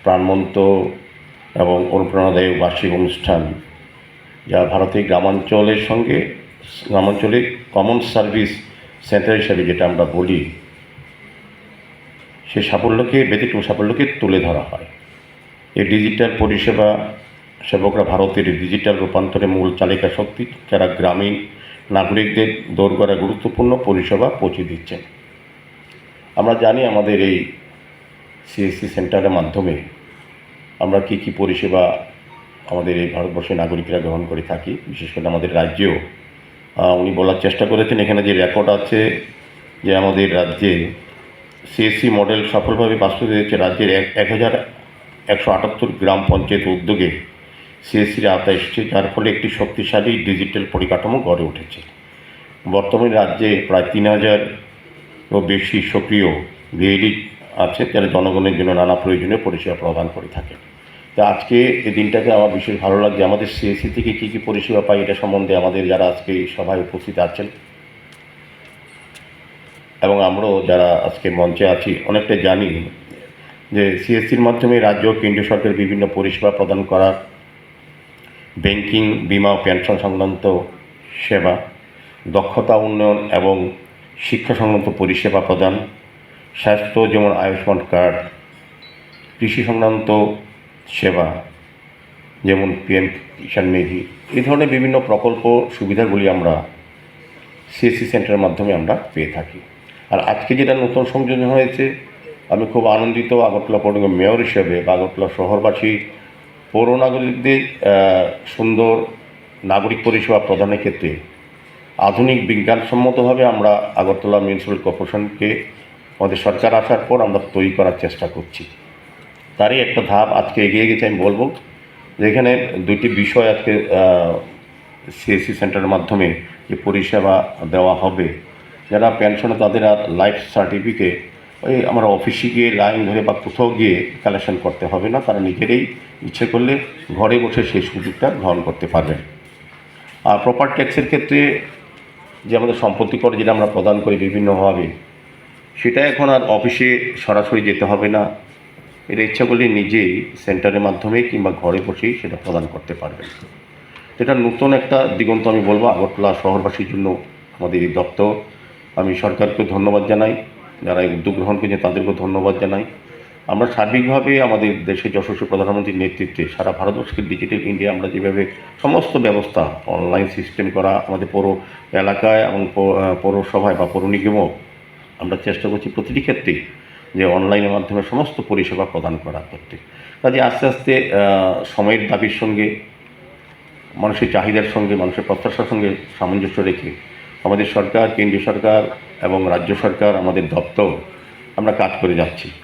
প্রাণবন্ত এবং অনুপ্রেরণাদায়ক বার্ষিক অনুষ্ঠান, যা ভারতের গ্রামাঞ্চলে কমন সার্ভিস সেন্টার হিসাবে যেটা আমরা বলি, সেই ব্যতিক্রম সাফল্যকে তুলে ধরা হয়। এই ডিজিটাল পরিষেবা সেবকরা ভারতের ডিজিটাল রূপান্তরে মূল চালিকা শক্তি, যারা গ্রামীণ নাগরিকদের দোরগোড়ায় গুরুত্বপূর্ণ পরিষেবা পৌঁছে দিচ্ছেন। আমরা জানি আমাদের এই সিএসসি সেন্টারের মাধ্যমে আমরা কী পরিষেবা আমাদের এই ভারতবর্ষের নাগরিকরা গ্রহণ করে থাকি। বিশেষ করে আমাদের রাজ্যেও উনি বলার চেষ্টা করেছেন, এখানে যে রেকর্ড আছে যে আমাদের রাজ্যে সিএসসি মডেল সফলভাবে বাস্তবায়িত হয়েছে। রাজ্যের 1178 গ্রাম পঞ্চায়েত উদ্যোগে সিএসসির আওতায় এসেছে, যার ফলে একটি শক্তিশালী ডিজিটাল পরিকাঠামো গড়ে উঠেছে। বর্তমানে রাজ্যে প্রায় 3000-ও বেশি সক্রিয় ভিএডি আছে, যারা জনগণের জন্য নানা প্রয়োজনীয় পরিষেবা প্রদান করে থাকে। তা আজকে এই দিনটাকে আমার বিশেষ ভালো লাগছে। আমাদের সিএসসি থেকে কী পরিষেবা পাই, এটা সম্বন্ধে আমাদের যারা আজকে এই সভায় উপস্থিত আছেন এবং আমরাও যারা আজকে মঞ্চে আছি অনেকটা জানি যে সিএসসির মাধ্যমে রাজ্য ও কেন্দ্রীয় সরকারের বিভিন্ন পরিষেবা প্রদান করা, ব্যাংকিং, বিমা ও পেনশন সংক্রান্ত সেবা, দক্ষতা উন্নয়ন এবং শিক্ষা সংক্রান্ত পরিষেবা প্রদান, স্বাস্থ্য যেমন আয়ুষ্মান কার্ড, কৃষি সংক্রান্ত সেবা যেমন পিএম কিষাণ নিধি, এই ধরনের বিভিন্ন প্রকল্প সুবিধাগুলি আমরা সিএসসি সেন্টারের মাধ্যমে আমরা পেয়ে থাকি। আর আজকে যেটা নতুন সংযোজন হয়েছে, আমি খুব আনন্দিত আগরতলা পৌর মেয়র হিসেবে বা আগরতলা শহরবাসী পৌর নাগরিকদের সুন্দর নাগরিক পরিষেবা প্রদানের ক্ষেত্রে আধুনিক বিজ্ঞানসম্মতভাবে আমরা আগরতলা মিউনিসিপ্যাল কর্পোরেশনকে আমাদের সরকার আসার পর আমরা তৈরি করার চেষ্টা করছি। তারই একটা ধাপ আজকে এগিয়ে গেছে। আমি বলবো যে এখানে দুটি বিষয় আজকে সিএসসি সেন্টারের মাধ্যমে যে পরিষেবা দেওয়া হবে, যারা পেনশনে তাদের আর লাইফ সার্টিফিকেট আমরা অফিসে গিয়ে লাইন ধরে বা কোথাও গিয়ে কালেকশন করতে হবে না, তারা নিজেরাই ইচ্ছে করলে ঘরে বসে সেই সুযোগটা গ্রহণ করতে পারবেন। আর প্রপার ট্যাক্সের ক্ষেত্রে যে আমাদের সম্পত্তি কর যেটা আমরা প্রদান করি বিভিন্নভাবে, সেটা এখন আর অফিসে সরাসরি যেতে হবে না, এটা ইচ্ছা করলে নিজেই সেন্টারের মাধ্যমে কিংবা ঘরে বসেই সেটা প্রদান করতে পারবেন। এটা নতুন একটা দিগন্ত আমি বলবো আগরতলা শহরবাসীর জন্য আমাদের এই দপ্তর। আমি সরকারকে ধন্যবাদ জানাই, যারা এই উদ্যোগ গ্রহণ করেছেন তাদেরকেও ধন্যবাদ জানাই। আমরা সার্বিকভাবে আমাদের দেশের যশস্বী প্রধানমন্ত্রীর নেতৃত্বে সারা ভারতবর্ষকে ডিজিটাল ইন্ডিয়া আমরা যেভাবে সমস্ত ব্যবস্থা অনলাইন সিস্টেম করা, আমাদের পৌর এলাকায় এবং পৌরসভায় বা পৌর নিগমও আমরা চেষ্টা করছি প্রতিটি ক্ষেত্রেই যে অনলাইনের মাধ্যমে সমস্ত পরিষেবা প্রদান করা করতে। কাজে আস্তে আস্তে সময়ের দাবির সঙ্গে, মানুষের চাহিদার সঙ্গে, মানুষের প্রত্যাশার সঙ্গে সামঞ্জস্য রেখে আমাদের সরকার, কেন্দ্রীয় সরকার এবং রাজ্য সরকার, আমাদের দপ্তর আমরা কাজ করে যাচ্ছি।